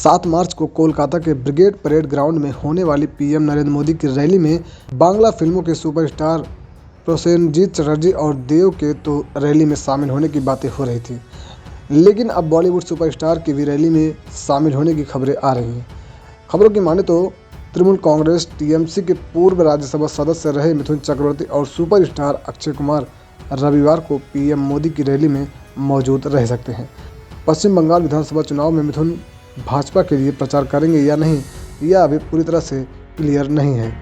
7 मार्च को कोलकाता के brigade parade ground में होने वाली पीएम नरेंद्र मोदी की रैली में बांग्ला फिल्मों के सुपरस्टार प्रोसेनजीत चटर्जी और देव के तो रैली में शामिल होने की बातें हो रही थी, लेकिन अब बॉलीवुड सुपरस्टार की भी रैली में शामिल होने की खबरें आ रही हैं। खबरों की माने तो तृणमूल कांग्रेस टीएमसी के पूर्व राज्यसभा सदस्य रहे मिथुन चक्रवर्ती और सुपरस्टार अक्षय कुमार रविवार को पीएम मोदी की रैली में मौजूद रह सकते हैं। पश्चिम बंगाल विधानसभा चुनाव में मिथुन भाजपा के लिए प्रचार करेंगे या नहीं, यह अभी पूरी तरह से क्लियर नहीं है।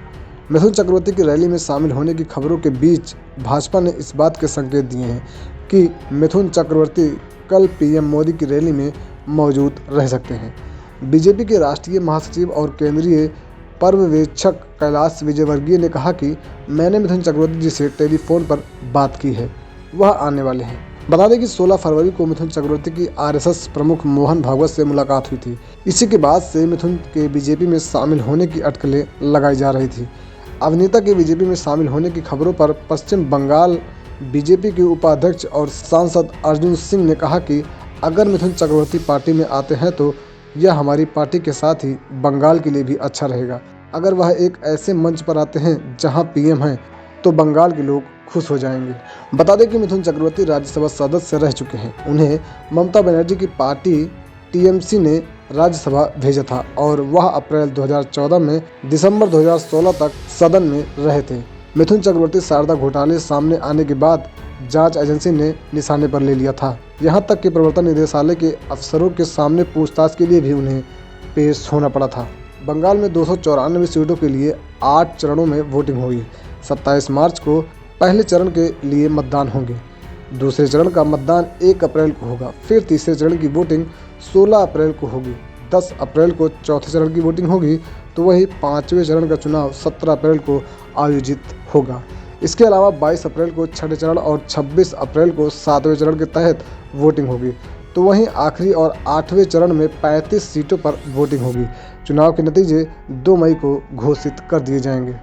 मिथुन चक्रवर्ती की रैली में शामिल होने की खबरों के बीच भाजपा ने इस बात के संकेत दिए हैं कि मिथुन चक्रवर्ती कल पीएम मोदी की रैली में मौजूद रह सकते हैं। बीजेपी के राष्ट्रीय महासचिव और केंद्रीय पर्यवेक्षक कैलाश विजयवर्गीय ने कहा कि मैंने मिथुन चक्रवर्ती जी से टेलीफोन पर बात की है, वह आने वाले हैं। बता दें कि 16 फरवरी को मिथुन चक्रवर्ती की आरएसएस प्रमुख मोहन भागवत से मुलाकात हुई थी। इसी के बाद से मिथुन के बीजेपी में शामिल होने की अटकलें लगाई जा रही थी। अभिनेता के बीजेपी में शामिल होने की खबरों पर पश्चिम बंगाल बीजेपी के उपाध्यक्ष और सांसद अर्जुन सिंह ने कहा कि अगर मिथुन चक्रवर्ती पार्टी में आते हैं तो यह हमारी पार्टी के साथ ही बंगाल के लिए भी अच्छा रहेगा। अगर वह एक ऐसे मंच पर आते हैं जहां पीएम हैं तो बंगाल के लोग खुश हो जाएंगे। बता दें कि मिथुन चक्रवर्ती राज्यसभा सदस्य रह चुके हैं। उन्हें ममता बनर्जी की पार्टी टीएमसी ने राज्यसभा भेजा था और वह अप्रैल 2014 में दिसंबर 2016 तक सदन में रहे थे। मिथुन चक्रवर्ती शारदा घोटाले सामने आने के बाद जांच एजेंसी ने निशाने पर ले लिया था। यहां तक कि प्रवर्तन निदेशालय के अफसरों के सामने पूछताछ के लिए भी उन्हें पेश होना पड़ा था। बंगाल में 294 सीटों के लिए 8 चरणों में वोटिंग होगी। 27 मार्च को पहले चरण के लिए मतदान होंगे। दूसरे चरण का मतदान 1 अप्रैल को होगा। फिर तीसरे चरण की वोटिंग 16 अप्रैल को होगी। 10 अप्रैल को चौथे चरण की वोटिंग होगी, तो वही 5वें चरण का चुनाव 17 अप्रैल को आयोजित होगा। इसके अलावा 22 अप्रैल को छठे चरण और 26 अप्रैल को 7वें चरण के तहत वोटिंग होगी। तो वहीं आखिरी और 8वें चरण में 35 सीटों पर वोटिंग होगी। चुनाव के नतीजे 2 मई को घोषित कर दिए जाएंगे।